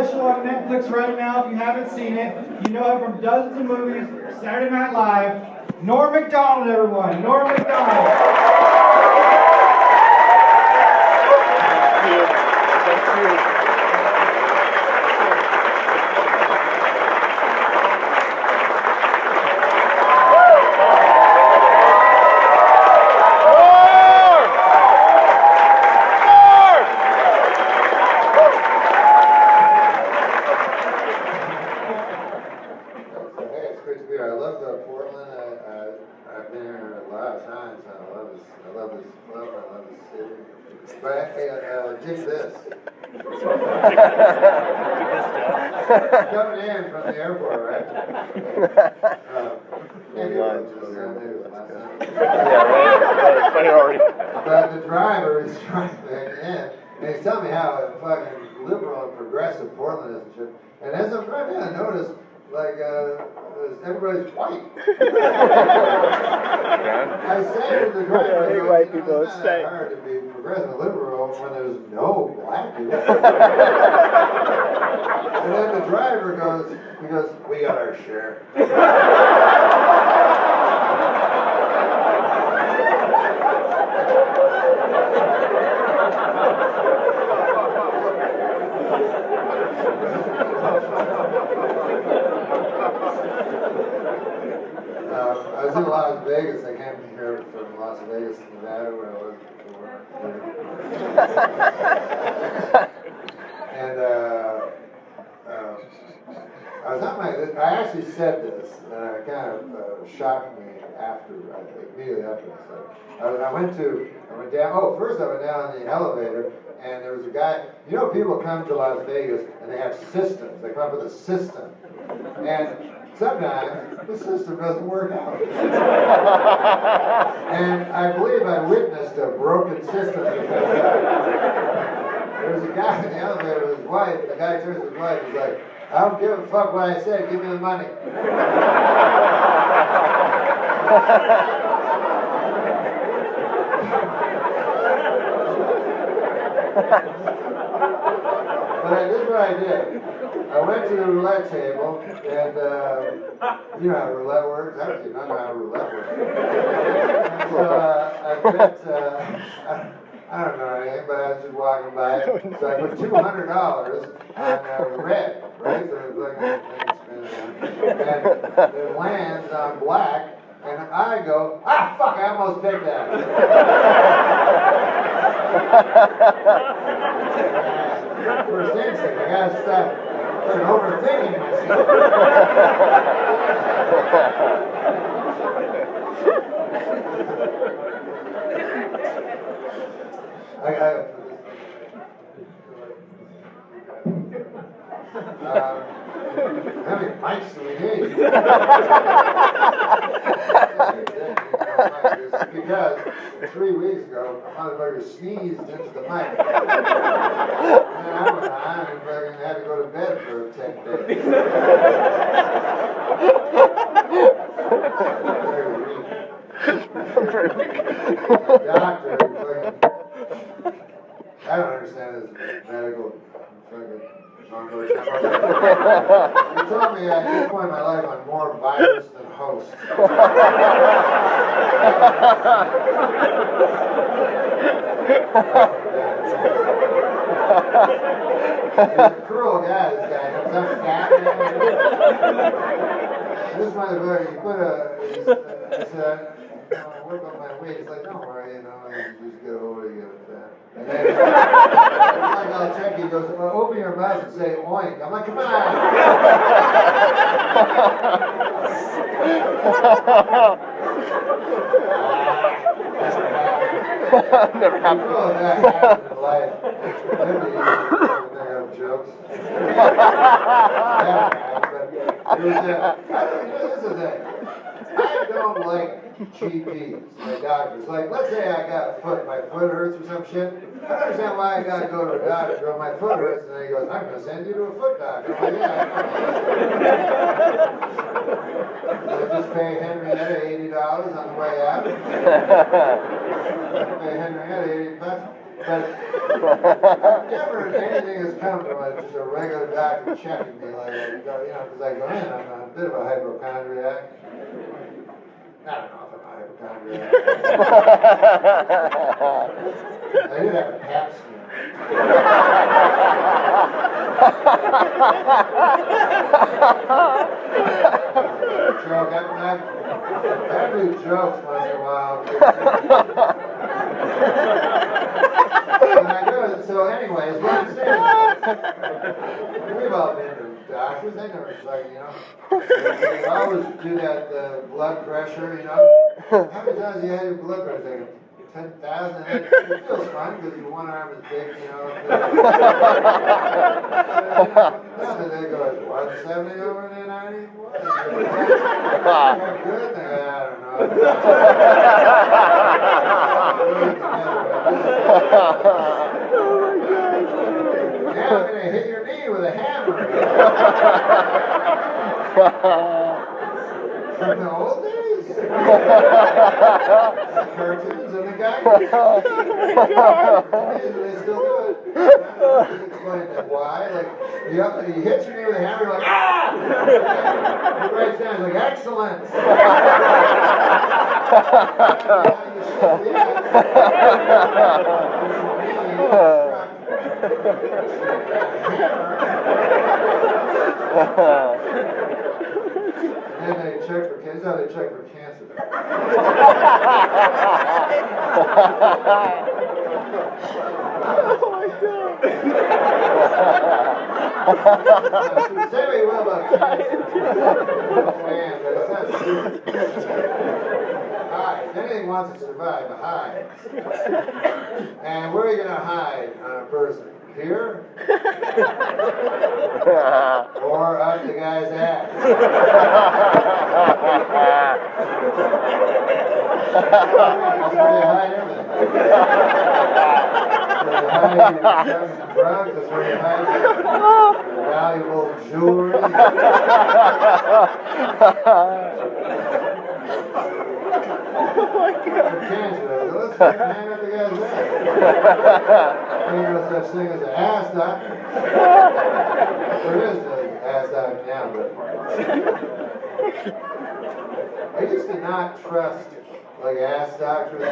special on Netflix right now. If you haven't seen it, you know him from dozens of movies, Saturday Night Live. Norm Macdonald, everyone. Norm Macdonald. Thank you. Thank you. But dig this. Coming in from the airport, right? Yeah, right. Funny already. But the driver is driving in, and he's telling me how fucking liberal and progressive Portland is and shit. And as I'm driving in, I noticed, like, everybody's white. I say to the driver, I hate white people. It's not that hard to be progressive liberal when there's no black people. And then the driver goes, we got our share. I was in Las Vegas. I came here from Las Vegas, Nevada, where I was before. And I was on I actually said this, and it kind of shocked me immediately after I said it. I went down, first I went down in the elevator, and there was a guy, people come to Las Vegas, and they have systems. They come up with a system. And sometimes the system doesn't work out. And I believe I witnessed a broken system. There was a guy in the elevator with his wife. The guy turns to his wife. He's like, I don't give a fuck what I said. Give me the money. But this is what I did. I went to the roulette table, and you know how roulette works? I don't know how roulette works. So I bet, I don't know anything, but I was just walking by. So I put $200 on red, right? So it was like and it lands on black, and I go, fuck, I almost picked that. First instinct, I gotta stop overthinking myself. How many mics do we need? Because 3 weeks ago, a motherfucker sneezed into the mic. And then I went on and fucking had to go to bed for 10 days. Doctor, I don't understand this medical fucking language. He told me at this point in my life I'm more virus than host. He's a cruel guy, this guy. He's some cat. This motherfucker, he said, I work on my weight. He's like, don't worry, you just get over it with that. And then, like, I'll check, he goes, well, open your mouth and say oink. I'm like, come on. Never happened. Oh, that happened in life. Maybe you have jokes. This is it. I don't like GPs, like doctors. Like, let's say I got my foot hurts or some shit. I don't understand why I gotta go to a doctor. Well, my foot hurts, and then he goes, I'm gonna send you to a foot doctor. I'm like, yeah. I just pay Henrietta $80 on the way out. Pay Henrietta $80. But never anything has come from just a regular doctor checking me like that. Because I go in, I'm a bit of a hypochondriac. I don't know if I'm a hypochondriac. I did have a pap smear. Joke. I do jokes once in a while. So anyways, what I'm saying is, we've all been to doctors. They never they always do that blood pressure, How many times have you had your blood pressure taken? 10,000? It feels fun because your one arm is big, Nothing, they go, 170 over the 90? What? Good thing, I don't know. Now I'm going to hit your knee with a hammer. From the old days? The cartoons and the guys. They still do it. Explain that why. Like, he hits your knee with a hammer, you're like, ah! He writes down, like, excellent. And then they check for cancer. This is how they check for cancer. Oh my God. Say what you will about cancer. Man, but it's not stupid. Hides. Anything wants to survive, but hides. And where are you going to hide on a person? Here? Or up the guy's ass? That's where you hide everything. That's where you hide your drugs. That's where you hide your valuable jewelry. Let's hang up the guy's ass. Ain't no such thing as an ass doctor. There is an ass doctor now, but I used to not trust ass doctors.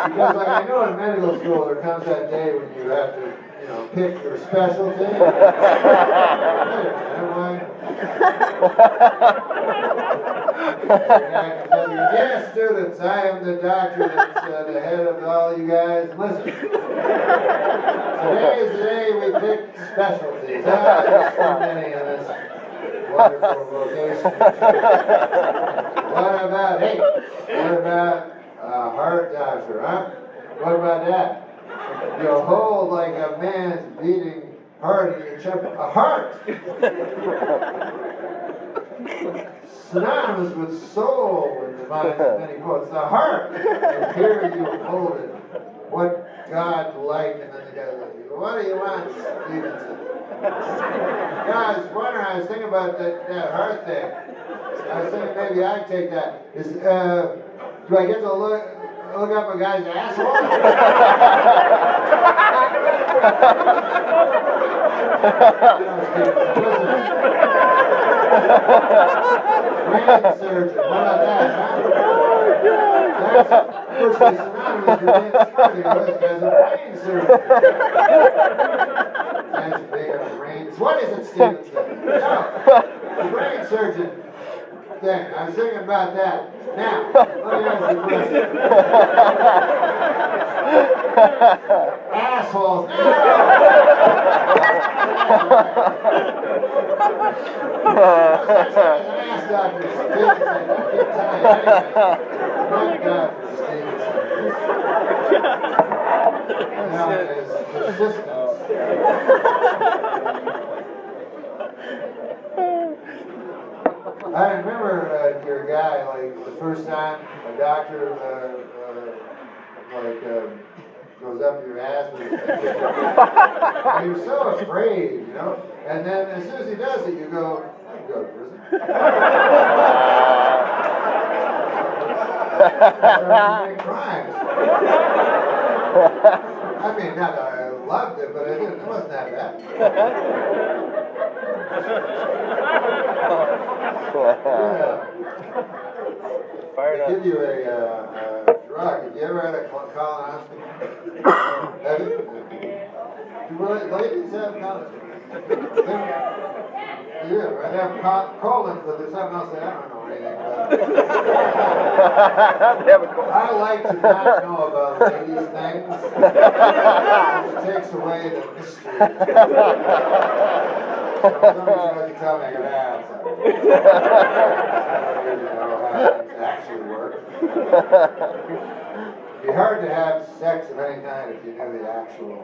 Because I know in medical school there comes that day when you have to, pick your specialty. Wait a minute, yes, students, I am the doctor that's the head of all you guys. Listen, today is the day we pick specialties. There's so many in this wonderful vocation. What about a heart doctor, huh? What about that? You'll hold like a man's beating heart in your chest. A heart! Synonymous with soul in the minds of many poets. The heart! And here you hold it. What God like, and then the guy's like, what do you want, Stevenson? I was wondering, I was thinking about that heart thing. I was thinking maybe I'd take that. Do I get to look up a guy's asshole? Brain surgeon. What about that, huh? That's virtually synonymous with being smart. This guy's a brain surgeon. That's big on brains. What is it, Stevenson? No, the brain surgeon thing. I was thinking about that. Now, let me ask you a question. Assholes. No! An ass doctor, Stevenson. I keep telling you anyway. Not Dr. Stevenson. Now it is persistence. I remember your guy, the first time a doctor, goes up your ass with his finger. And you're so afraid, And then as soon as he does it, you go, I can go to prison. Crimes. I mean, not that I loved it, but it wasn't that bad. They give you a drug. Have you ever had a colonoscopy? Have you? Well, ladies have colonoscopy. Yeah, right. They have colons, but there's something else that I don't know anything about. I like to not know about ladies' things. It takes away the mystery. Somebody tries to tell me I got ass. I don't really know how things actually work. It'd be hard to have sex of any kind if you knew the actual.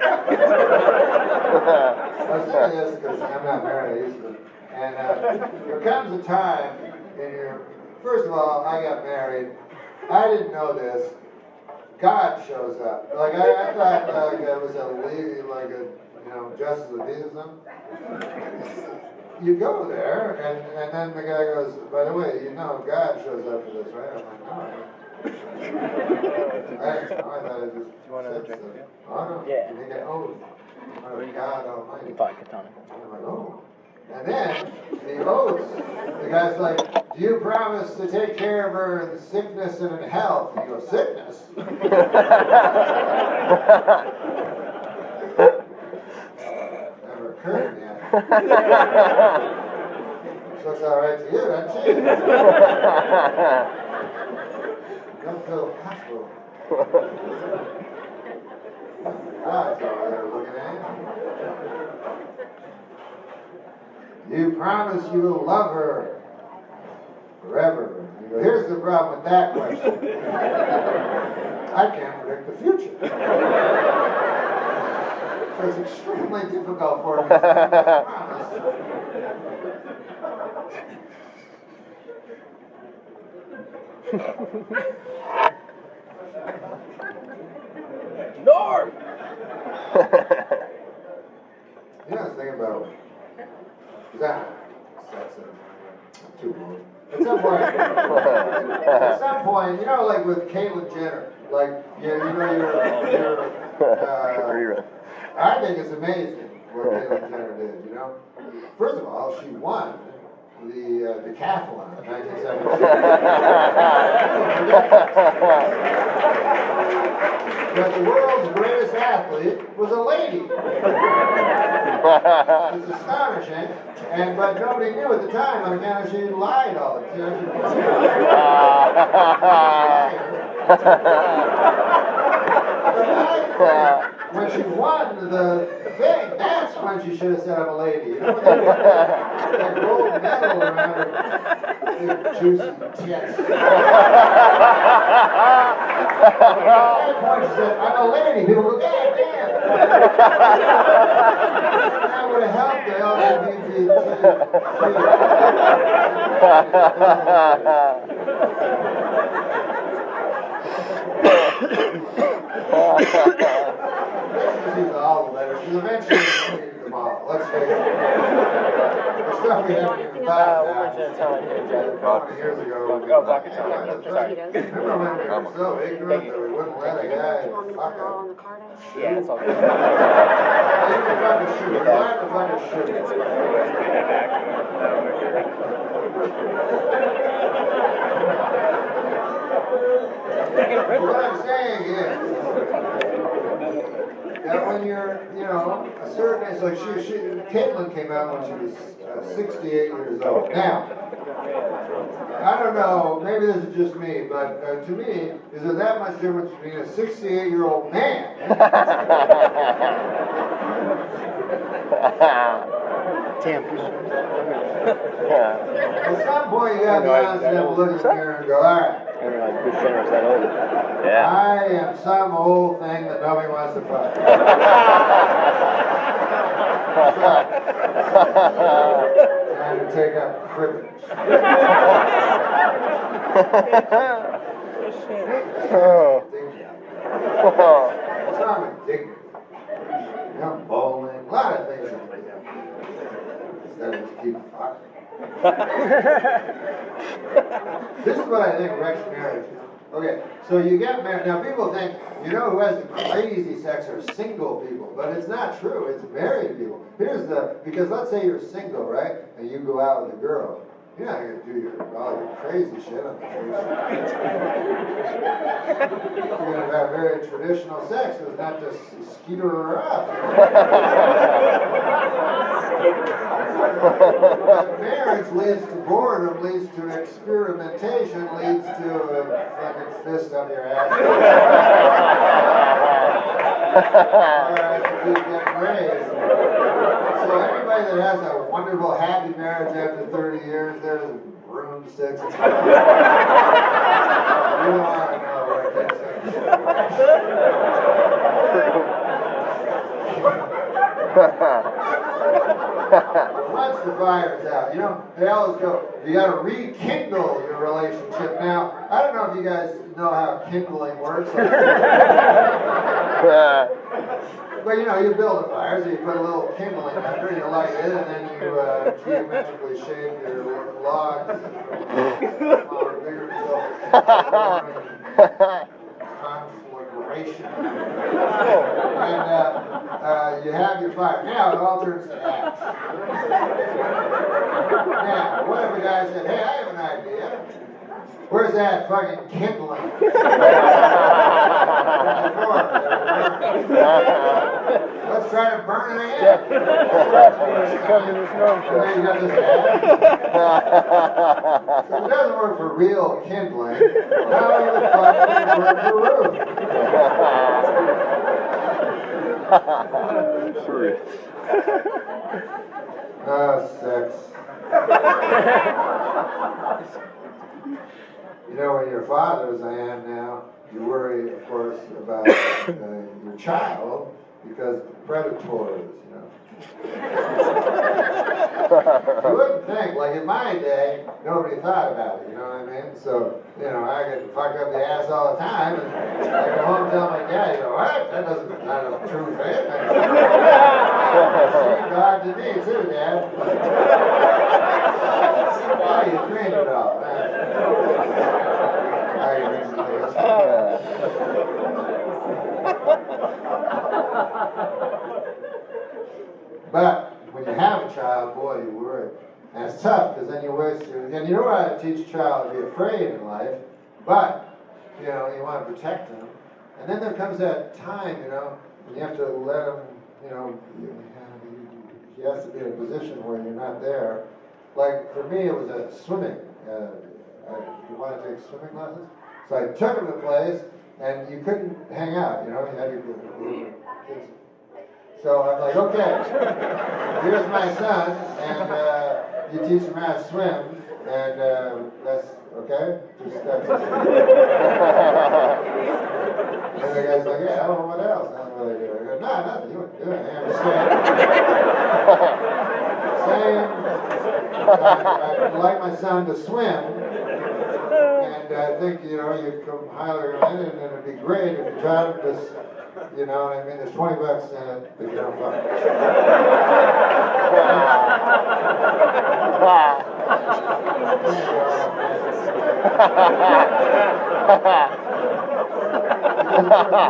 I was saying this because I'm not married, I used to. And there comes a time in your, first of all, I got married. I didn't know this. God shows up. Like I thought it was a league, like a, justice of the peace or something. You go there, and then the guy goes, by the way, God shows up for this, right? I'm like, no, I thought it just. You want another drink? Oh, no. Yeah. And they get, oh, God Almighty. Vodka tonic. I'm like, oh. And then the oaths, the guy's like, do you promise to take care of her in sickness and in health? And you go, sickness? Never occurred to me. She looks all right to you, doesn't she? Don't feel hospital. That's all they're looking at. You promise you will love her forever. You go, here's the problem with that question. I can't predict the future. So it's extremely difficult for me to promise. Norm! I was thinking about that. Too long. At some point, like with Caitlyn Jenner, like you're I think it's amazing what Caitlyn Jenner did. First of all, she won the decathlon in 1976. But the world's greatest athlete was a lady. It's astonishing, but nobody knew at the time on account of she lied all the time. When she won the thing, that's when she should have said I'm a lady. That gold medal around her big juicy chest. At that point she said, I'm a lady. People go, God damn. That would have helped the LGBT. All the letters, because eventually we'll read them all. Let's face it. The stuff we haven't even thought about. Years ago. Oh, vodka tonic. Sorry. Remember when we were so ignorant that we wouldn't let a guy fuck up? Yeah, it's all good. You can fucking shoot. It's hard to fucking shoot. What I'm saying is that when you're, a certain age, like Caitlyn came out when she was 68 years old. Now, I don't know, maybe this is just me, but to me, is there that much difference between a 68-year-old man At some point you have to honestly have to look in the mirror and go, all right. I don't know, good center is that old. Yeah. I am some old thing that nobody wants to fuck. Time to take up cribbage. What's wrong with dignity? Bowling, a lot of things. Instead of just keep fucking. This is what I think wrecks marriage. Okay, so you get married. Now people think, you know, who has the crazy sex are single people, but it's not true. It's married people. Because let's say you're single, right, and you go out with a girl. You're not going to do all your crazy shit on the first night. You're going to have very traditional sex. It's not just skeeter her up. But marriage leads to boredom, leads to experimentation, leads to a fucking fist up your ass. Alright, keep getting raised. So anybody that has a wonderful, happy marriage after 30 years, there's broomsticks. You don't want to know what this Once the fire's out, you know, they always go, you got to rekindle your relationship. Now, I don't know if you guys know how kindling works. But you know, you build a fire, so you put a little kindling under, you light it, and then you geometrically shape your logs smaller, bigger, until conflagration. And you have your fire. Now it all turns to ash. Now, what if a guy said, hey, I have an idea. Where's that fucking kindling? Let's try to burn it again. Come to this Norm show. And then you got this ash. So it doesn't work for real kindling. How the fuck does it work for roof? Sex. You know, when you're a father, as I am now, you worry, of course, about your child because predators, you know. You wouldn't think, like in my day, nobody thought about it, you know what I mean? So, you know, I get fucked up the ass all the time, and I go home and tell my dad, you know, what? That doesn't, not a true thing. God to me, too, Dad. Oh, you trained it all. But when you have a child, boy, you worry. And it's tough because then you waste your. And you know how to teach a child to be afraid in life, but you know you want to protect them. And then there comes that time, you know, when you have to let him. You know, he has to be in a position where you're not there. Like for me, it was a swimming. You want to take swimming lessons? So I took him to the place, and you couldn't hang out, you know, you had your kids. So I'm like, okay, here's my son, and you teach him how to swim, and that's, okay? Just that's it. And the guy's like, yeah, well, what else? I don't really do it. I go, no, nothing, you wouldn't do it. I'm just saying, I'd like my son to swim. And I think, you know, you come highly recommended, and it'd be great if you try to just, you know what I mean? There's $20 in it if you don't fuck.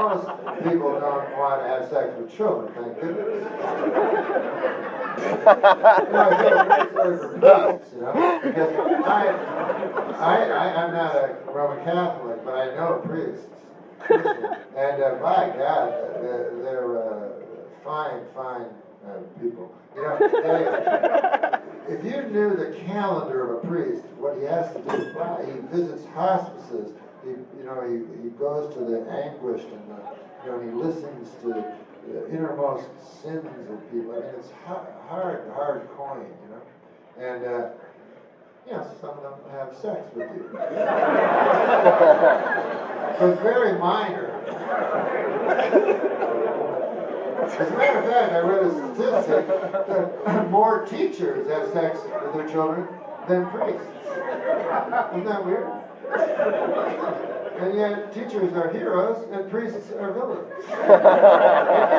Most people don't want to have sex with children, thank goodness. You know, I feel really sorry for priests, you know, because I'm not a Roman Catholic, but I know priests. And by God, they're fine people. You know, if you knew the calendar of a priest, what he has to do, he visits hospices, he goes to the anguished, and he listens to the innermost sins of people. I mean, it's hard coin, you know. And some of them have sex with you. But very minor. As a matter of fact, I read a statistic that more teachers have sex with their children than priests. Isn't that weird? And yet, teachers are heroes and priests are villains. And you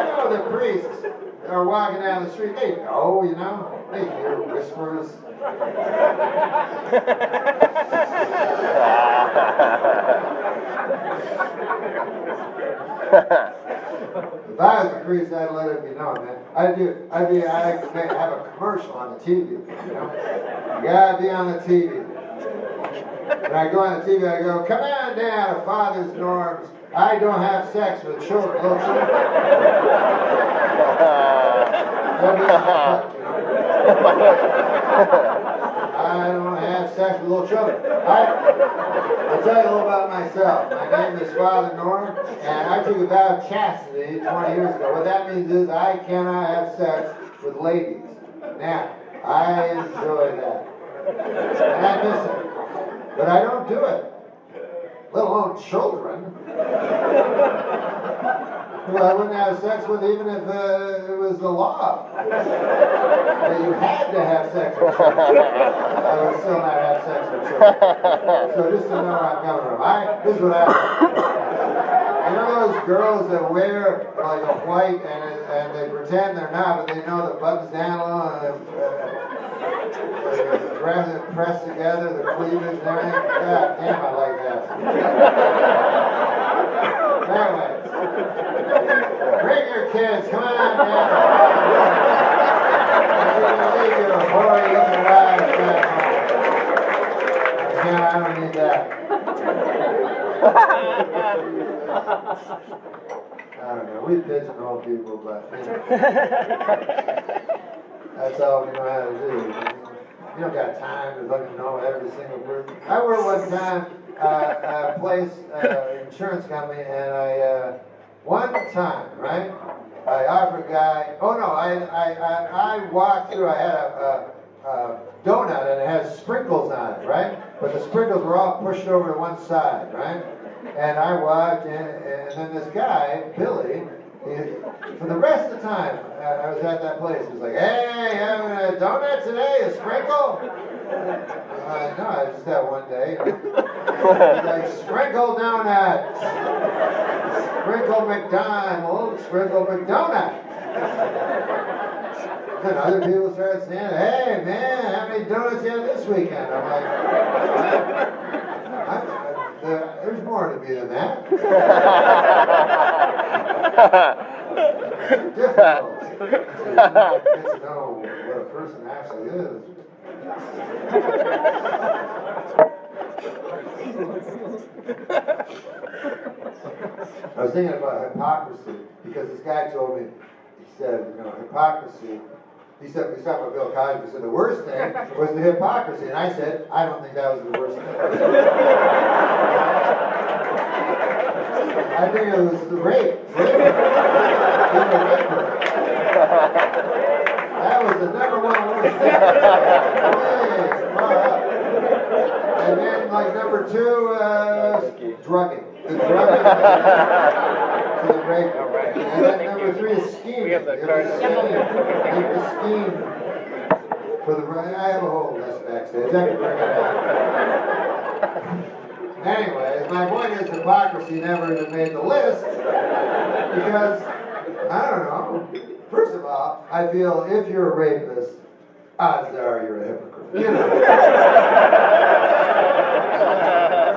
know that priests are walking down the street, they know, you know, they hear whispers. If I was a priest, I'd let it be known, man. I'd have a commercial on the TV, you know? You gotta be on the TV. When I go on the TV, I go, come on down to Father's Norm's. I don't have sex with children, little children. I don't have sex with little children. I'll tell you a little about myself. My name is Father Norm, and I took a vow of chastity 20 years ago. What that means is I cannot have sex with ladies. Now, I enjoy that. And I miss it. But I don't do it. Let alone children. Who I wouldn't have sex with even if it was the law. That you had to have sex with children. I would still not have sex with children. So just to know where I'm coming from. This is what happens. You know those girls that wear like a white and they pretend they're not, but they know the buttons down low and the breasts are pressed together, the cleavage and everything? God damn, I like that. Anyway, bring your kids, come on down. Leave your hoary looking wives back home. I don't need that. I don't know, we pigeonhole people, but that's all we know how to do. You don't got time to fucking know every single person. I worked one time a place, insurance company, and one time, right? I offered a guy. Oh no, I walked through. I had a donut and it had sprinkles on it, right? But the sprinkles were all pushed over to one side, right? And I walked in, and then this guy, Billy, for the rest of the time I was at that place, he was like, hey, having a donut today, a sprinkle? No, I just had one day. He's like, sprinkle donut. Sprinkle Macdonald, sprinkle McDonald. Then other people started saying, hey man, how many donuts you have this weekend? I'm like, there's more to me than that. It's difficult to get to know what a person actually is. I was thinking about hypocrisy because this guy told me, he said, hypocrisy. He said, we talked about Bill Cosby. He said the worst thing was the hypocrisy. And I said, I don't think that was the worst thing. I think it was the rape. That was the number one worst thing. And then, like, number two, drugging. The drugging to the rape. And then number three is scheming. We have the card. The scheme for the. I have a whole list backstage. I can bring it out. Anyways, my point is hypocrisy never even made the list because I don't know. First of all, I feel if you're a rapist, odds are you're a hypocrite. You know.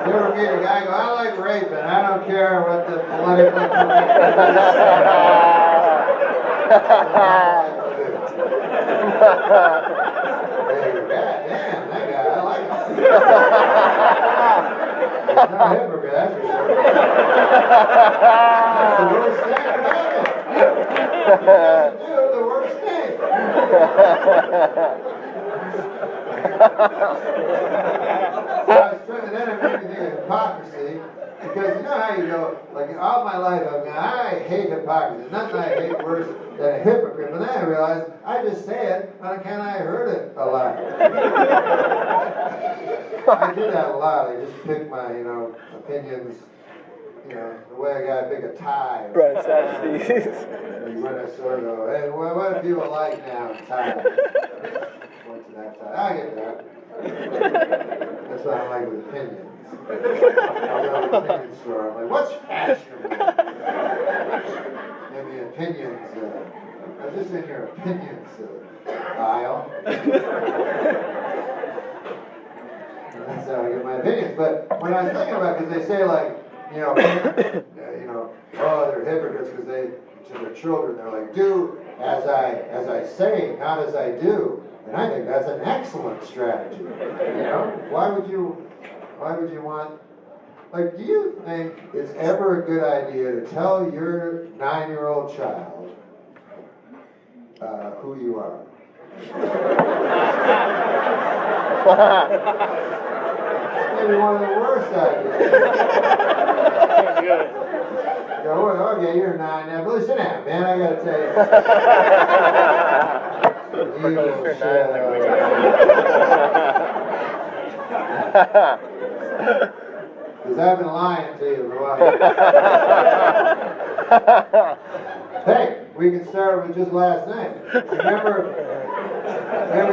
You ever meet a guy go, I like raping, I don't care what the political correctness Hey, God damn, that guy, I like him. He's not a hypocrite, that's for sure. That's the worst thing about it. He doesn't do the worst thing. Then it made me think of hypocrisy, because you know how you go, like all my life I've gone, I hate hypocrisy. Nothing I hate worse than a hypocrite. But then I realized I just say it, and I heard it a lot. I do that a lot. I just pick my, opinions, the way a guy pick a tie. Right, when I sort of go, hey, what do people like now? Tie. What's that tie? I get that. That's what I like with opinions. I go to the opinion store. I'm like, what's fashionable? Give me opinions. I'm just in your opinions aisle. That's how I get my opinions. But when I was thinking about it, because they say, like, oh, they're hypocrites because they, to their children, they're like, do as I say, not as I do. And I think that's an excellent strategy. Why would you want, like, do you think it's ever a good idea to tell your 9-year-old child who you are? Maybe one of the worst ideas. Okay, you're 9 now, but listen out, man, I gotta tell you. Because I've been lying to you for a while. Hey, we can start with just last night. Remember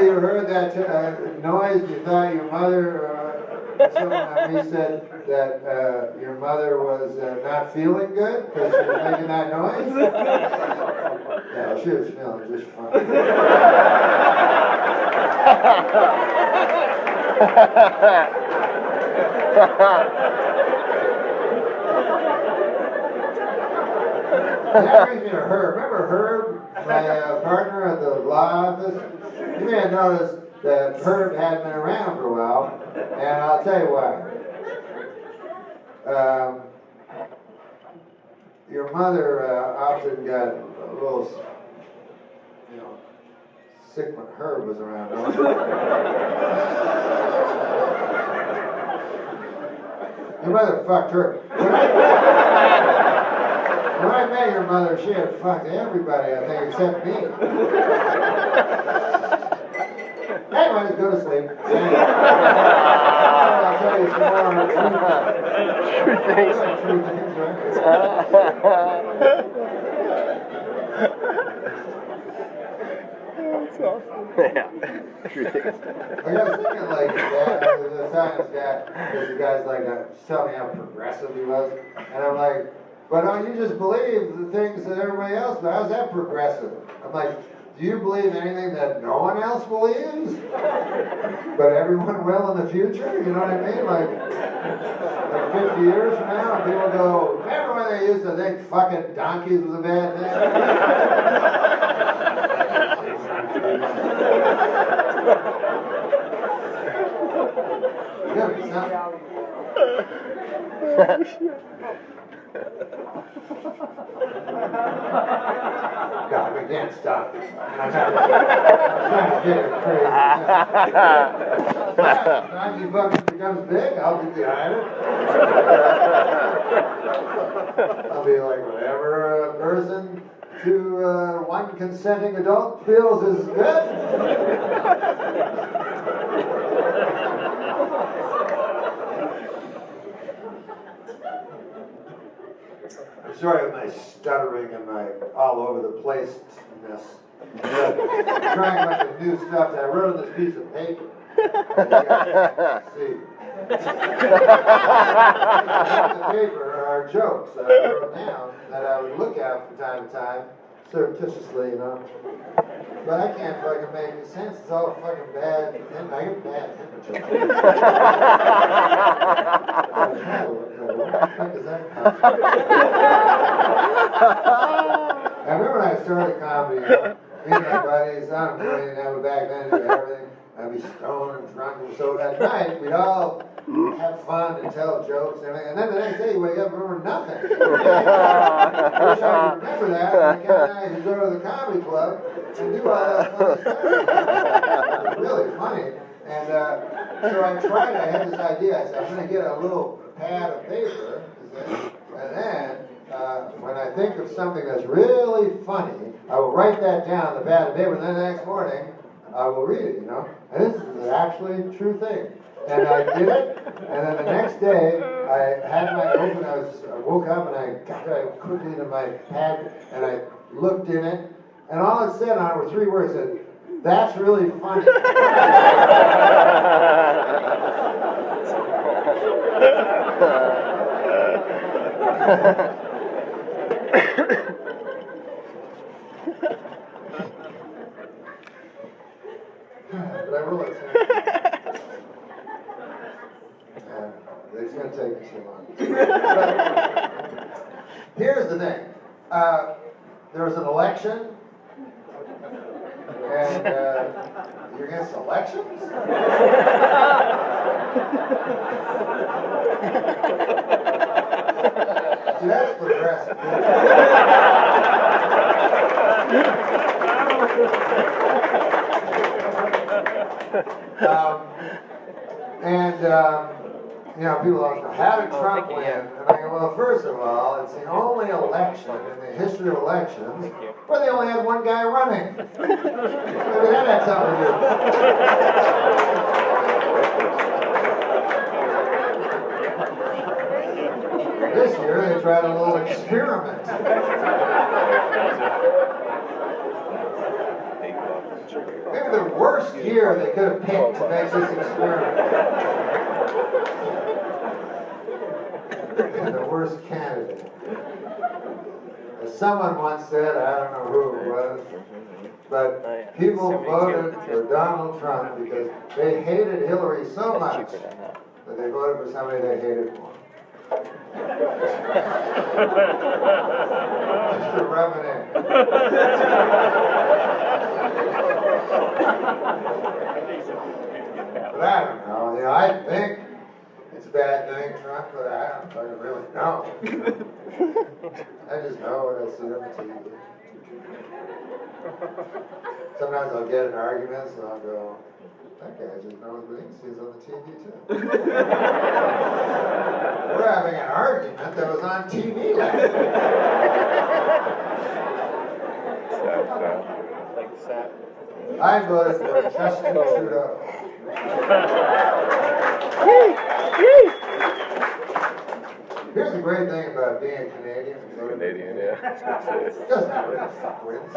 you heard that noise? You thought your mother, he said that your mother was not feeling good because she was making that noise? Yeah, she was feeling just fine. That brings me to Herb. Remember Herb, my partner at the law office? You may have noticed that Herb hadn't been around for a while, and I'll tell you why. Your mother often got a little, sick when Herb was around. Your mother fucked her. When I met your mother, she had fucked everybody, I think, except me. Anyways, go to sleep. I'll tell you some more true things, right? That's awesome. Yeah. True things. I was thinking, like, the science guy, because the guy's like, telling me how progressive he was, and I'm like, but don't you just believe the things that everybody else does? How's that progressive? I'm like, do you believe anything that no one else believes? But everyone will in the future? You know what I mean? Like 50 years from now, and people go, remember when they used to think fucking donkeys was a bad thing? Good, God, we can't stop this. I'm trying to get it crazy. When he fucking becomes big, I'll be behind it. I'll be like, whatever a person to one consenting adult feels is good. I'm sorry with my stuttering and my all over the place-ness. Trying a bunch of new stuff that I wrote on this piece of paper. And you guys can't see. On the paper are jokes that I wrote down that I would look at from time to time, surreptitiously, But I can't fucking make any sense. It's all fucking bad. I get bad temperature. What the fuck is that? I remember when I started comedy, me and my buddies, I don't know anything ever back then, do everything. I'd be stoned and drunk, and so at night we'd all have fun and tell jokes and everything. And then the next day you wake up and remember nothing. I wish I could remember that. And I could go to the comedy club and do all that funny stuff. It was really funny. And so I tried. I had this idea. I said, I'm going to get a little pad of paper, and then when I think of something that's really funny, I will write that down on the pad of paper, and then the next morning I will read it, And this is actually a true thing. And I did it, and then the next day I had my open. I woke up and I got quickly into my pad and I looked in it, and all it said on it were 3 words. It said, "That's really funny." But I will accept. It's going to take me too long. But here's the thing. There was an election, and you're against elections? See, that's progressive. You know, people always go, how did Trump win? And I go, well, first of all, it's the only election in the history of elections where they only had one guy running. Maybe that had something to do. This year, they tried a little experiment. Maybe the worst year they could have picked to make this experiment. And the worst candidate. As someone once said, I don't know who it was, but people voted for Donald Trump because they hated Hillary so much that they voted for somebody they hated more. Just to rub it in. But I don't know. You know, I think it's a bad thing, Trump, but I don't fucking really know. I just know what I see on the TV. Sometimes I'll get in arguments and I'll go, that guy just knows what he sees on the TV too. We're having an argument that was on TV last night. I voted for Justin Trudeau. Here's the great thing about being a Canadian. Canadian, yeah. It doesn't matter who the fuck wins.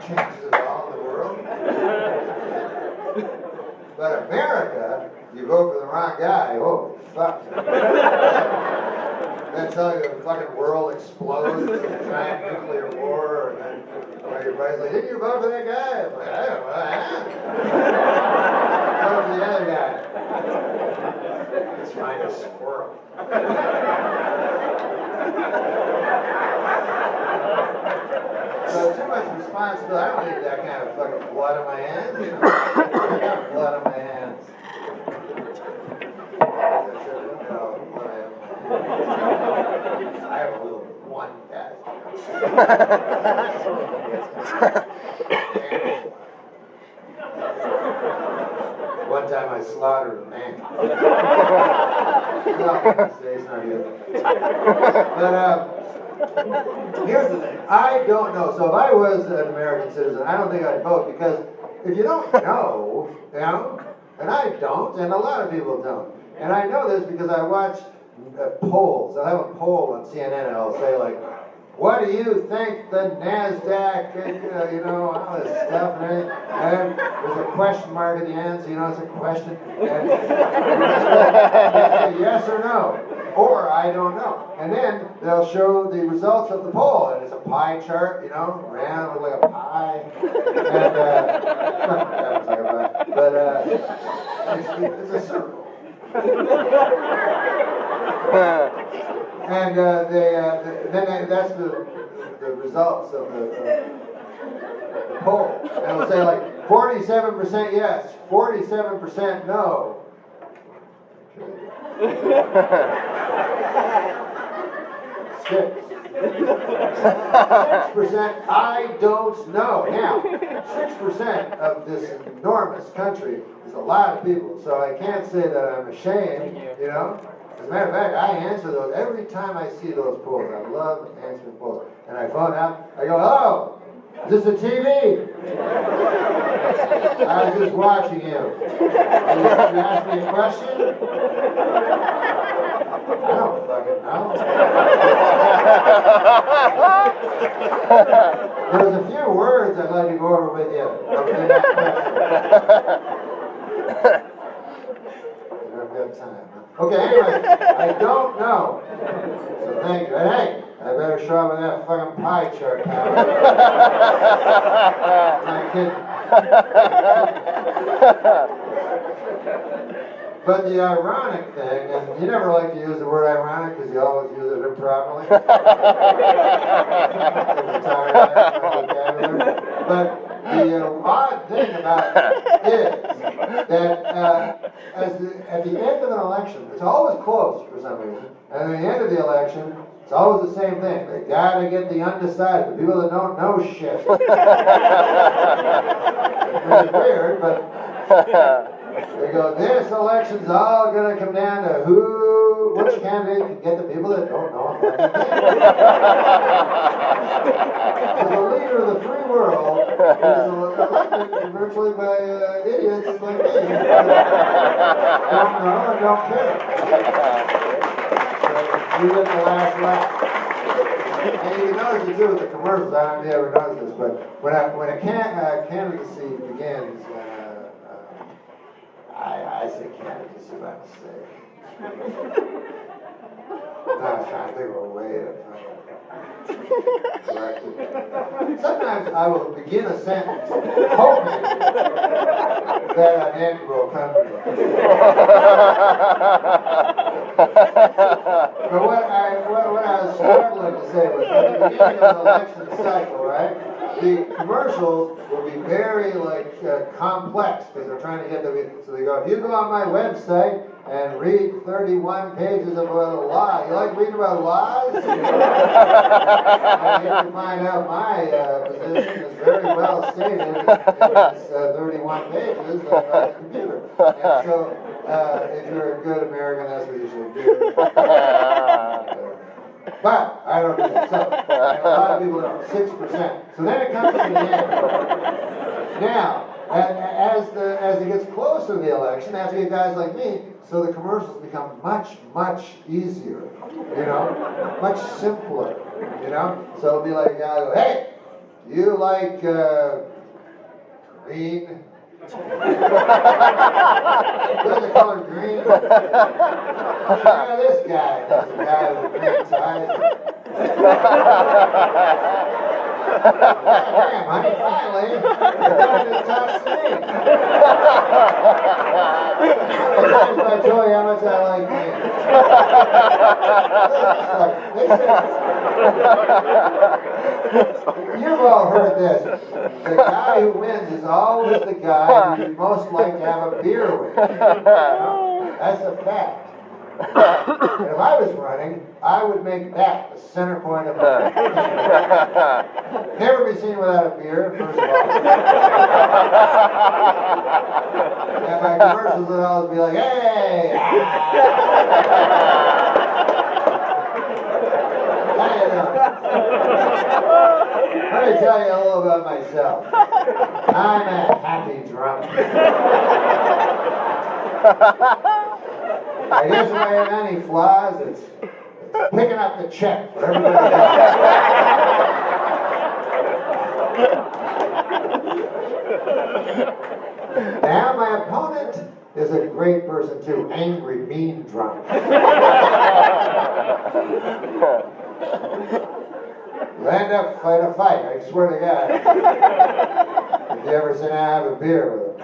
Changes it all in the world. But America, you vote for the wrong guy, holy fuck. Then tell you the fucking world explodes, a giant nuclear war, and then everybody's like, didn't you vote for that guy? I'm like, I don't know, vote for the other guy. Let's find a squirrel. So too much responsibility. I don't need that kind of fucking blood on my hands, you know. I got blood on my hands. I have a little one guy. One time I slaughtered a man. No, it's not good. But here's the thing. I don't know. So if I was an American citizen, I don't think I'd vote because if you don't know, you know, and I don't, and a lot of people don't. And I know this because I watch polls. I'll have a poll on CNN and I'll say like, what do you think the NASDAQ, you know, all this stuff and everything. And there's a question mark at the end, so you know it's a question. And you say yes or no, or I don't know. And then they'll show the results of the poll, and it's a pie chart, you know, round, look like a pie. And, that looks like a pie. But it's a circle. And then that's the results of the poll. And it'll say like 47% yes, 47% no. 6% I don't know. Now, 6% of this enormous country is a lot of people, so I can't say that I'm ashamed, you know. As a matter of fact, I answer those every time I see those polls. I love answering polls. And I phone up, I go, hello, is this a TV? I was just watching you. You asked me a question? I don't fucking know. There's a few words I'd like to go over with you. Okay, that question. I don't have time. Okay, anyway, I don't know. So thank you. And hey, I better show up with that fucking pie chart now. I'm not kidding. But the ironic thing, and you never like to use the word ironic because you always use it improperly. But the odd thing about it is that at the end of an election, it's always close for some reason, and at the end of the election, it's always the same thing. They gotta get the undecided, the people that don't know shit. It's weird, but they go, this election's all gonna come down to which candidate can get the people that don't know a fucking thing. So the leader of the free world is elected virtually by idiots like me. Don't know or don't care. So you get the last laugh. And you can notice it too with the commercials. I don't know if you ever noticed this, but when a candidacy begins, I say candidacy by mistake. Now I was trying to think of a way to correct it. Sometimes I will begin a sentence hoping that an end will come to it. But what I was struggling to say was at the beginning of the election cycle, right? The commercials will be very complex because they're trying to get so they go, if you go on my website and read 31 pages about a lie, you like reading about lies? And you find out my position is very well stated in this 31 pages on the computer. And so if you're a good American, that's what you should do. But I don't do that. So, and a lot of people don't. 6%. So then it comes to the end. Now, as it gets closer to the election, after you guys like me, so the commercials become much, much easier. You know, much simpler. You know, so it'll be like a guy go, hey, do you like green? Look at the color green. Look at this guy. That's the guy with the green ties. Damn, honey, finally, you're going to talk to me. How many times have I told you how much I like green? You've all heard this. The guy who wins is always the guy who you'd most like to have a beer with. You know? That's a fact. And if I was running, I would make that the center point of my never be seen without a beer, first of all. And my commercials would always be like, hey! How you doing? Let me tell you a little about myself. I'm a happy drunk. I guess if I have any flaws, it's picking up the check for everybody else. Now my opponent is a great person too, angry, mean drunk. You end up fight a fight, I swear to God. If you ever sit down and have a beer with him.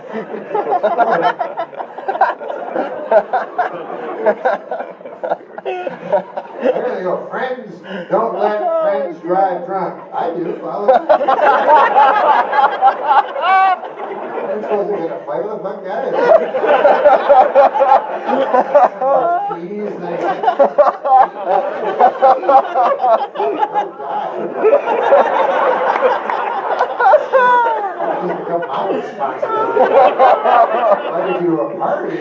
There they go. Friends, don't let friends drive drunk. I do, follow. I'm supposed to get a fight with a fuck guy. Keys, and just become my responsibility. I could do a party.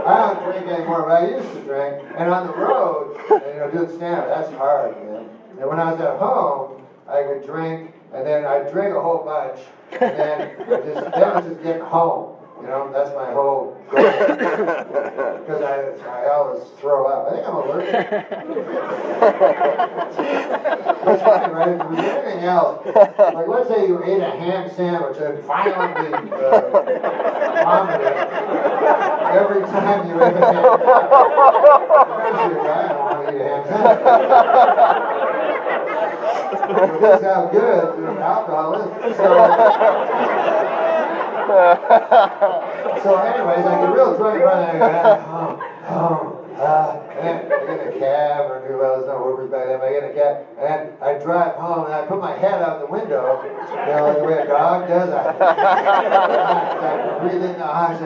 I don't drink anymore, but I used to drink. And on the road, doing stand-up, that's hard, man. And when I was at home, I could drink, and then I'd drink a whole bunch, and then I was just getting home. You know, that's my whole goal. Because I always throw up. I think I'm allergic. It's funny, right? If there was anything else, like let's say you ate a ham sandwich and violently vomited every time you ate a ham sandwich. Eventually, I don't want to eat a ham sandwich. This is how good alcohol is. So anyways, I get real drunk and I get in a cab, or there was no Ubers back then, but I get in a cab, and I drive home, and I put my head out the window, like the way a dog does. I breathe in the eyes,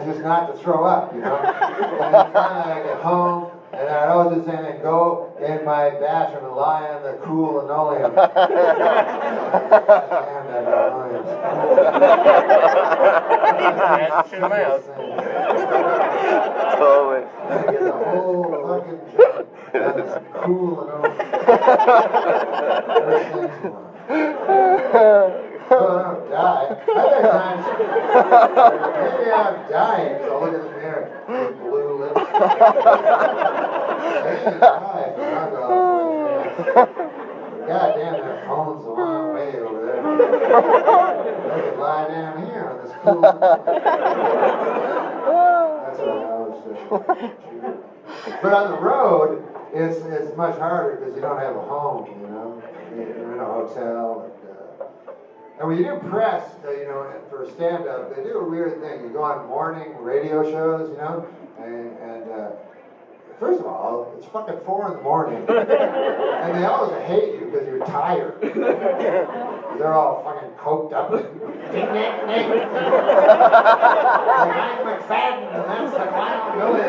just not to throw up, And then finally I get home, and I'd always do the same thing, go in my bathroom and lie on the cool linoleum. Damn that linoleum. Totally. I get the whole fucking joint on this cool linoleum. Oh, I don't die. I've had times, maybe I'm dying, because I'll look in the mirror with blue lips. I didn't die from alcohol poisoning. God damn, that phone's a long way over there. I could lie down here on this cool linoleum. That's what I always say. But on the road, it's much harder because you don't have a home, You're in a hotel. And when you do press, for stand-up, they do a weird thing. You go on morning radio shows, and first of all, it's fucking 4 in the morning. And they always hate you because you're tired. They're all fucking coked up. Like I'm McFadden, and that's the clown Billy.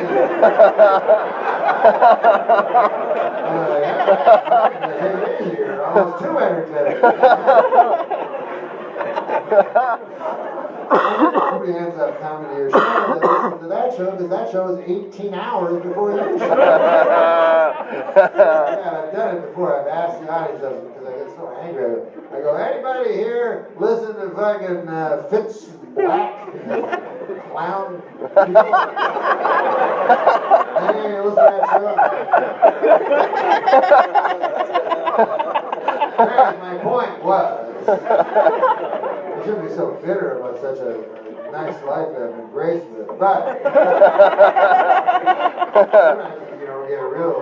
You're almost too energetic. Nobody ends up coming to your show to listen to that show because that show is 18 hours before your show. Yeah, I've done it before. I've asked the audience because I get so angry. I go, anybody here listen to fucking Fitz Black clown people? Any of you listen to that show? Anyways, my point was, you shouldn't be so bitter about such a nice life that I've been graced with. But sometimes, we get real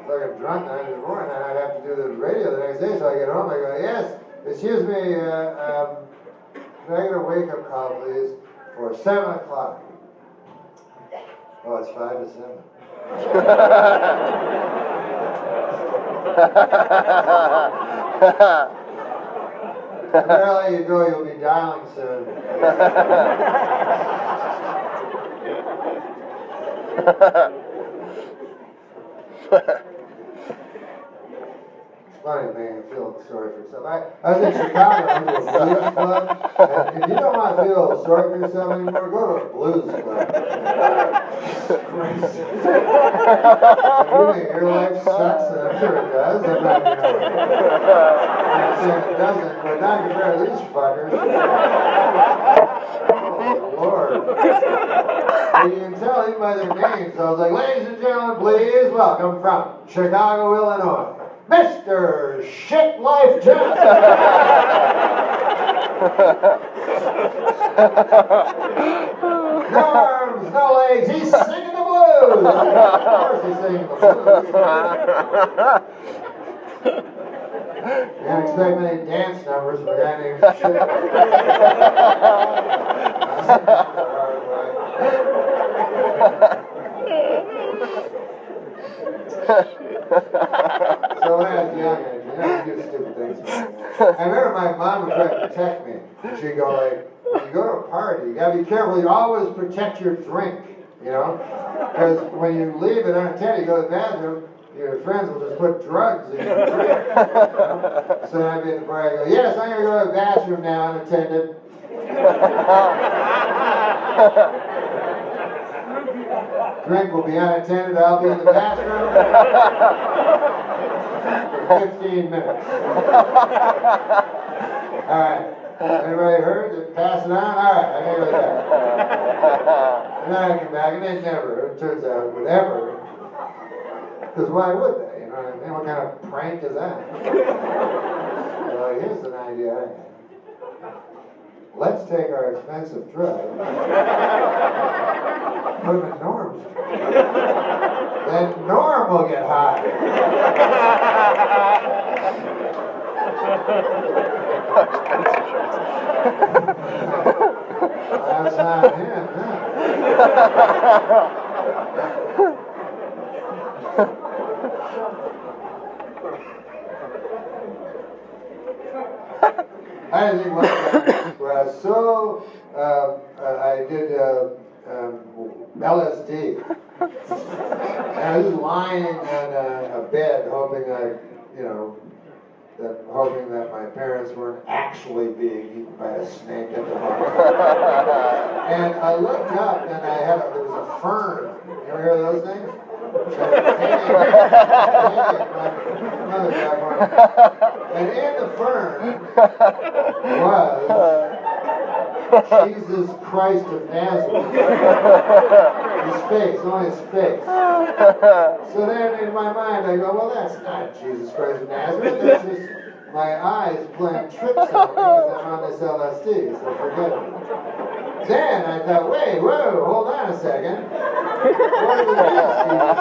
fucking drunk the night before, and then I'd have to do the radio the next day. So I get home, I go, yes, excuse me, can I get a wake-up call, please, for 7 o'clock? Oh, it's 5 to 7. Wherever you go, you'll be dialing soon. It's funny, man, feeling sorry for yourself. I was in Chicago, I went to a blues club, and if you don't want to feel sorry for yourself anymore, go to a blues club. Crazy. You think your life sucks, and I'm sure it does. I'm not saying it doesn't, but not compared to these fuckers. Oh, Lord. And you can tell even by their names. So I was like, ladies and gentlemen, please welcome from Chicago, Illinois, Mr. Shit Life Johnson. No arms, no legs, he's singing the blues. Of course he's singing the blues. You can't expect many dance numbers from a guy named Shit. So when I was young, you do stupid things. I remember my mom would try to protect me. And she'd go like, when you go to a party, you gotta be careful. You always protect your drink, Because when you leave it unattended, you go to the bathroom, your friends will just put drugs in your drink. So then I'd be at the bar, I go, yes, I'm gonna go to the bathroom now, unattended. Drink will be unattended, I'll be in the bathroom for 15 minutes. Alright, everybody heard? Pass it on? Alright, I gotta go back. And then I come back, and they never, it turns out, would ever. Because why would they? You know what I mean? What kind of prank is that? So here's an idea I had. Let's take our expensive drugs, put them in Norm's drink. Then Norm will get high. That's not him, huh? I didn't think one time where I was so, I did LSD. And I was lying on a bed hoping hoping that my parents weren't actually being eaten by a snake at the moment. And I looked up and there was a fern. You ever hear of those things? And in the fern was Jesus Christ of Nazareth. His face, only his face. So then in my mind I go, well, that's not Jesus Christ of Nazareth. That's just my eyes playing tricks on me because I'm on this LSD, so forget it. Then I thought, wait, whoa, hold on a second. What is this, Jesus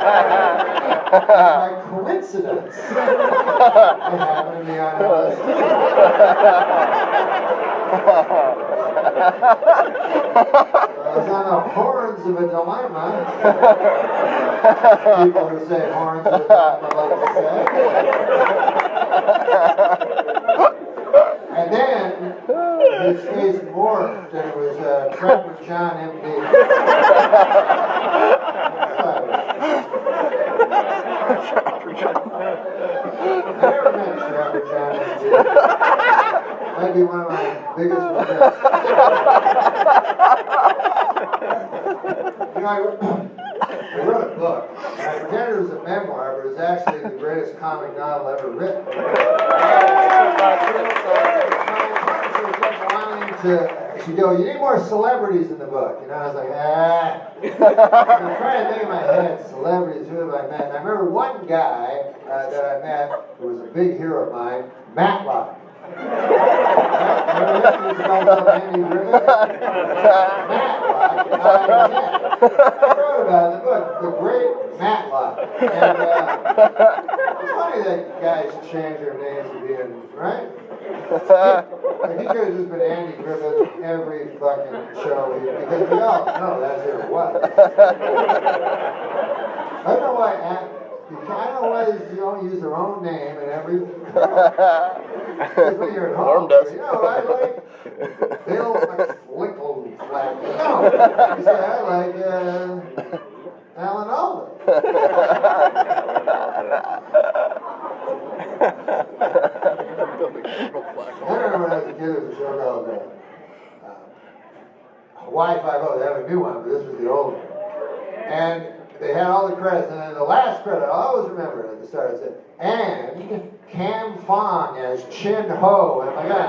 Christ? By coincidence, it happened to be on LSD. I was on the horns of a dilemma. People who say horns of a dilemma like to say. And then his face morphed and it was Trapper John M.D. I never met Trapper John M.D. Might be one of my biggest regrets. I wrote a book, and I pretended it was a memoir, but it was actually the greatest comic novel ever written. She'd go, you need more celebrities in the book. I was like, I'm trying to think in my head, celebrities, who have I met? And I remember one guy that I met who was a big hero of mine, Matlock. Remember him? He was called Andy Griffith. Matlock. I wrote about it in the book, The Great Matlock. And it's funny that guys change their names to being, right? Like he could have just been Andy Griffith every fucking show because we all know that's who it was. I don't know why you don't use their own name in every. Because when you're at home, I like Bill McFlickle-Flack. No, you say I like Alan Alda. I remember when I was a kid, there was a show called Hawaii Five-0. They have a new one, but this was the old one. And they had all the credits, and then the last credit, I always remember it at the start, it said, and Cam Fong as Chin Ho. And I'm like,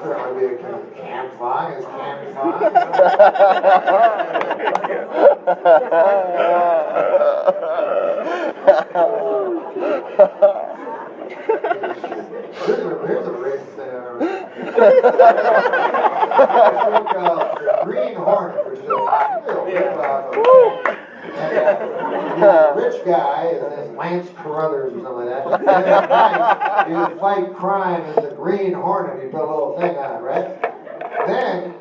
certainly be a Cam Fong as Cam Fong. Here's a racist thing I've ever seen. The Green Hornet, which is a real rip-off of a rich guy, his name's Lance Carruthers or something like that. And at night, he would fight crime as the Green Hornet. He'd put a little thing on it, right? Then,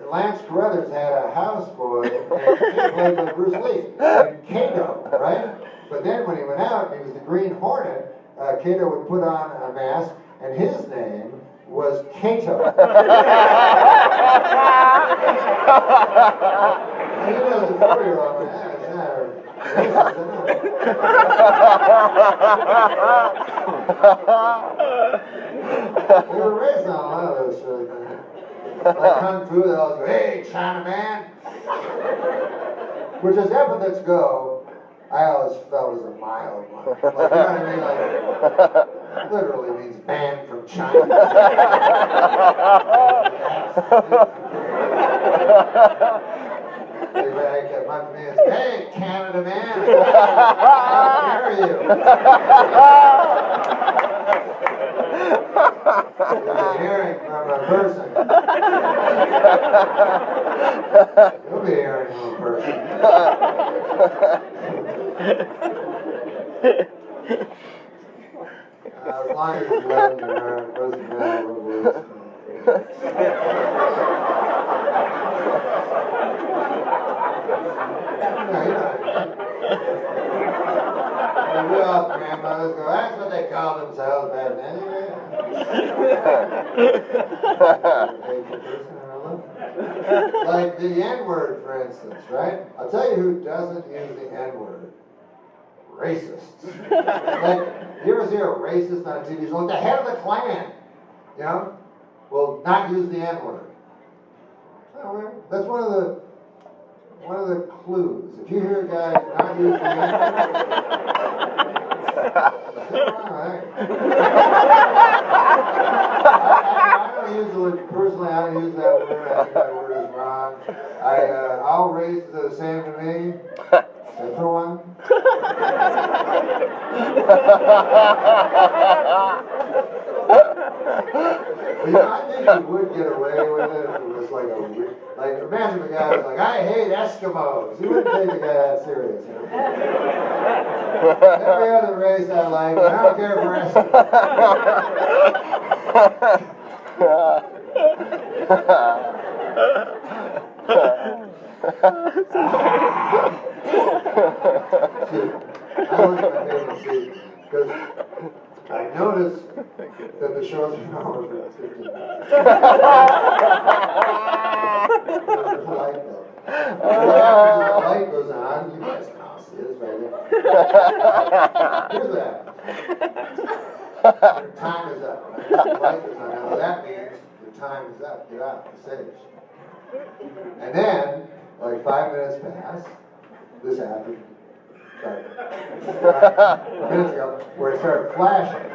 Lance Carruthers had a houseboy, and he played with Bruce Lee, and Kato, right? But then when he went out, and he was the Green Hornet, Kato would put on a mask, and his name was Kato. He was a 4-year-old, man. It's not racist, they were raised on a lot of those shows, man. Like Kung Fu, they always go, hey, Chinaman. Which, as epithets go, I always felt was a mild one. Like, you know what I mean? Like, literally means banned from China. My man says, hey, Canada man, how dare you? You're hearing from a person. You'll be hearing from a person. As long as it's 11 or it doesn't matter what it is. The real grandmothers go, that's what they call themselves back then. Like the N-word, for instance, right? I'll tell you who doesn't use the N-word. Racists. Like, you ever see a racist on TV show? Like the head of the Klan, you know, will not use the N-word. That's one of the clues. If you hear a guy not use the N-word, I don't use the personally. I don't use that word. I think that word is wrong. All races are the same to me. Except for one. You know, I think you would get away with it if it was like imagine the guy was like, I hate Eskimos. You wouldn't take the guy that serious. You know? Every other race I like, I don't care for I look at my favorite seat because I noticed that the show's been over for 15 minutes. After the light goes on, you guys can all see this right here. Here's what happens. Your time is up. Right? The light goes on. Now that means your time is up. Get out the stage. And then, like 5 minutes pass, this happened. Minutes ago, where it started flashing.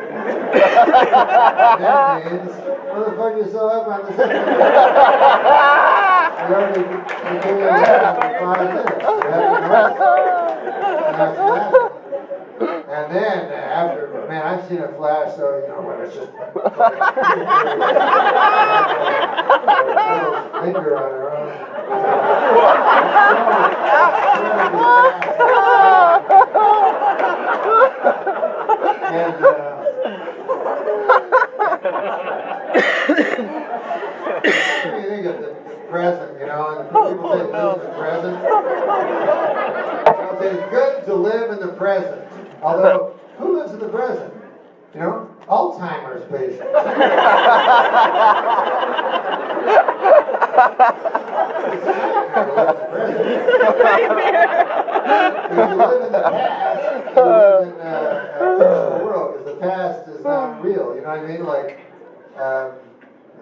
That means, motherfucker, you're so up on the stage. You already came in for 5 minutes. And then after, man, I've seen a flash, so you know when it's just finger on her own. And what do you think of the present, you know, and people say live in the present. It's good to live in the present. Although, who lives in the present? You know, Alzheimer's patients. If you live in the past, you live in a fictional world, because the past is not real. You know what I mean? Like,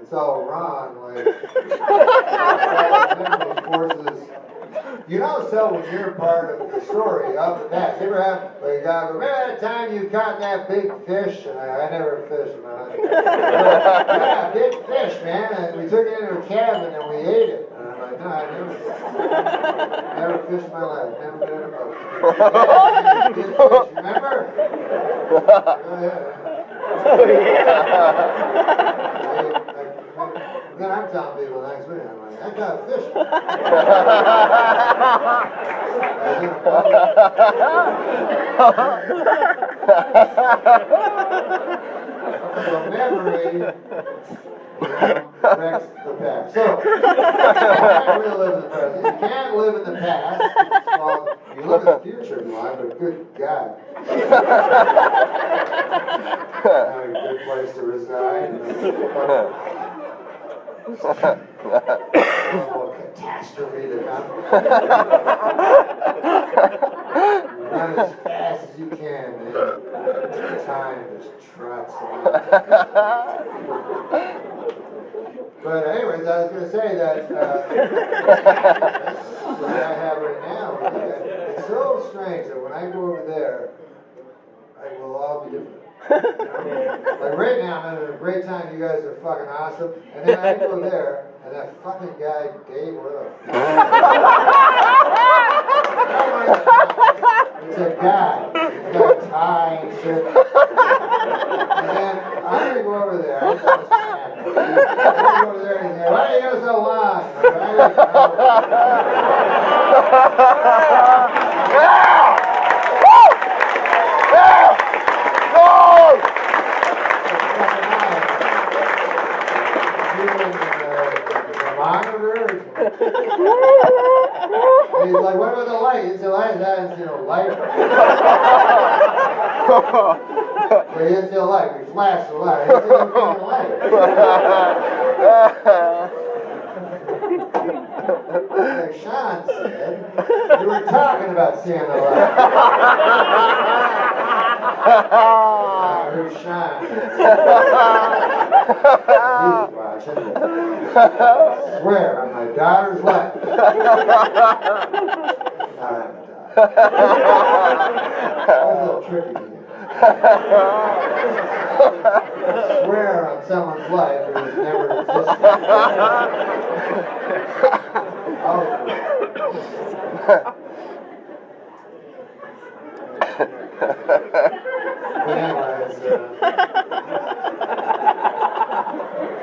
it's all wrong. Like, memory forces. You know, so when you're part of the story of the past, you ever have, like, a guy go, remember that time you caught that big fish? And I never fished, man. Yeah, big fish, man. And we took it into a cabin and we ate it. And I'm like, no, I never fished in my life. Never been in a boat. Yeah, big fish, remember? Oh, yeah. Then I'm telling people next week, I'm like, I got a fish. So memory affects the past. So you can't really live in the present. You can't live in the past. Well, you look at the future if you want, but good God. Not a good place to reside. Catastrophe to come. Run as fast as you can, man. Time just trots along. But anyways, I was going to say that that's what I have right now. It's so strange that when I go over there, it will all be different. Like right now, I'm having a great time. You guys are fucking awesome. And then I go there, and that fucking guy, Dave, whatever. It's a guy. He's got a tie and shit. And then I'm gonna go over there. I'm gonna go over there and say, why do you go so long? So he hits the light. We flash the light. He hits the light. Like Sean said, you were talking about seeing the light. Who's Sean? He's watching. I swear on my daughter's life. I'm a daughter. That's a little tricky to you. Swear on someone's life who has never existed. Oh. But anyways,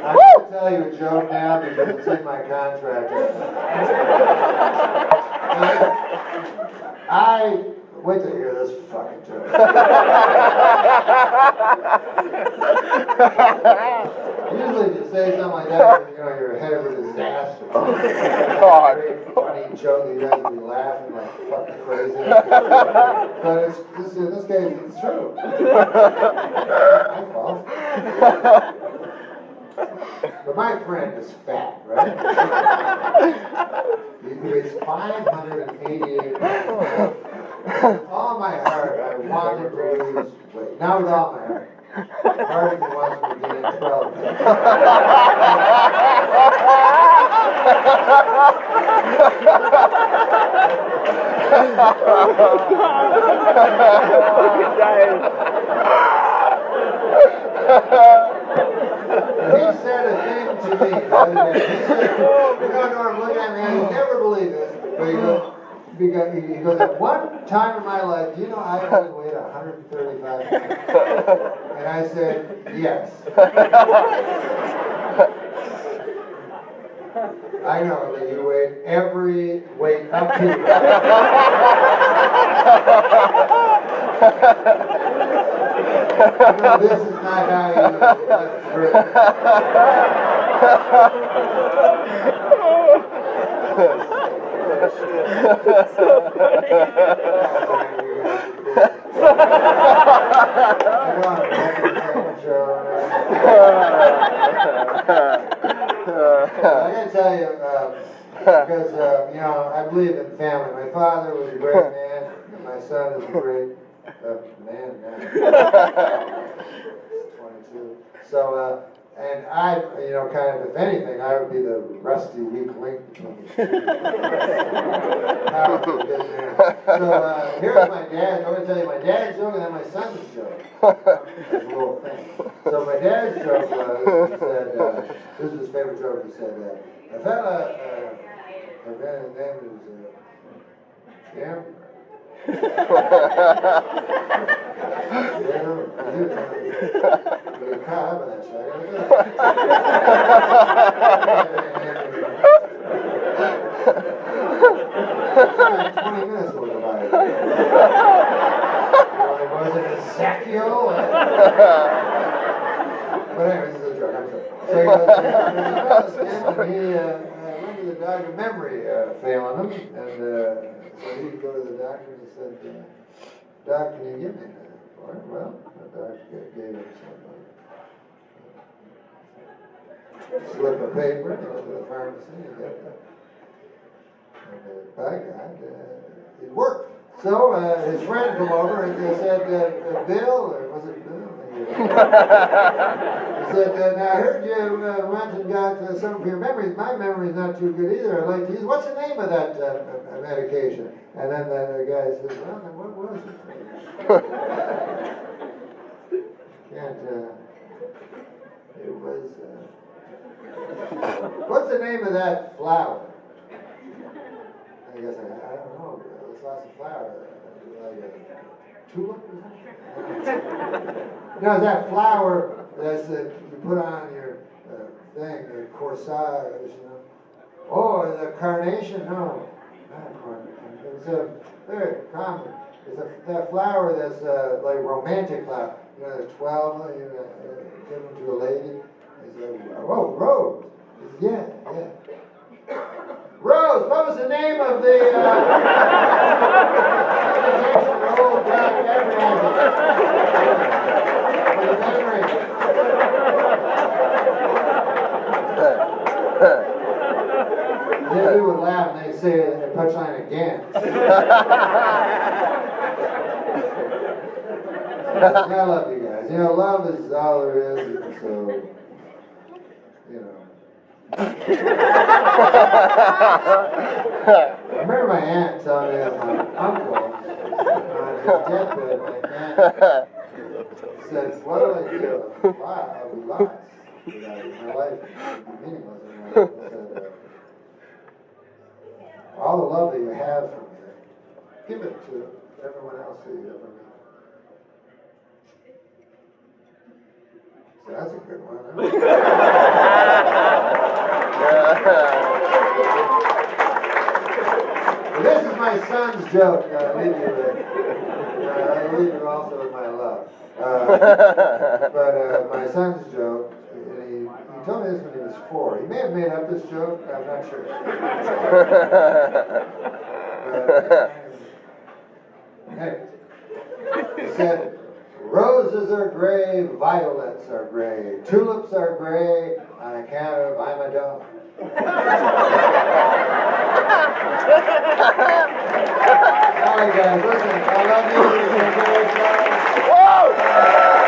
I'm going to tell you a joke now because it's in my contract. Wait till you hear this fucking joke. Usually if you say something like that, you're ahead of a disaster. God. Very funny joke, you guys will be laughing like fucking crazy. But in this case, it's true. My fault. But my friend is fat, right? He weighs 588 pounds. With all my heart, I wanted to lose weight. Not with all my heart. Part of me wants me to get in trouble. He said a thing to me the other day. He said, Norm, look at me, you'll never believe this, but he goes, at one time in my life, do you know I only weighed 135 pounds? And I said, yes. I know that you weighed every weight up to you. No, this is not how you left Britain. I gotta tell you, because I believe in family. My father was a great man, and my son is a great man now. 22. So, and I, kind of, if anything, I would be the rusty, weak link between the two. Powerful good man. So, here's my dad. I'm going to tell you my dad's joke and then my son's joke. It's a little thing. So, my dad's joke was, he said, this is his favorite joke, he said, a fella, a man's name is Jim. He was caught up in that shit. Like 20 minutes will go by. Was it Ezekiel? But anyways, this is a joke, I'm sorry. So he goes, and he went to the doctor, memory failing him, and so he'd go to the doctor and he said, Doc, can you give me that? Well, the doctor gave him some slip of paper, and he went to the pharmacy and got that. And by God, it worked. So his friend came over and they said, Bill, or was it Bill? He said, now I heard you went and got some for your memories. My memory's not too good either. I'd like to use, what's the name of that medication? And then the guy says, well, then what was it? It was, what's the name of that flower? And the guy said, I don't know, there's lots of flowers. Like a tulip or something? No, that flower that's you put on your thing, the corsage, Oh, the carnation? No, not carnation. It's very common. It's that flower that's like romantic flower. There's 12, give them to a lady. He said, oh, Rose. He said, yeah. Rose, what was the name of the old black advertising? again. I love you guys. You know, love is all there is, and so, you know. I remember my aunt telling me that my uncle, on his deathbed, my aunt said, what do I do? Why? I would lie. My life would be meaningless. And my uncle said, all the love that you have for me, give it to everyone else that you ever meet. So that's a good one, huh? Well, this is my son's joke. I leave you with. I leave you also with my love. But my son's joke, and he told me this when he was 4. He may have made up this joke, I'm not sure. Anyway, he said, roses are gray, violets are gray, tulips are gray on account of I'm a dog. All right, guys, listen, I love you. Whoa!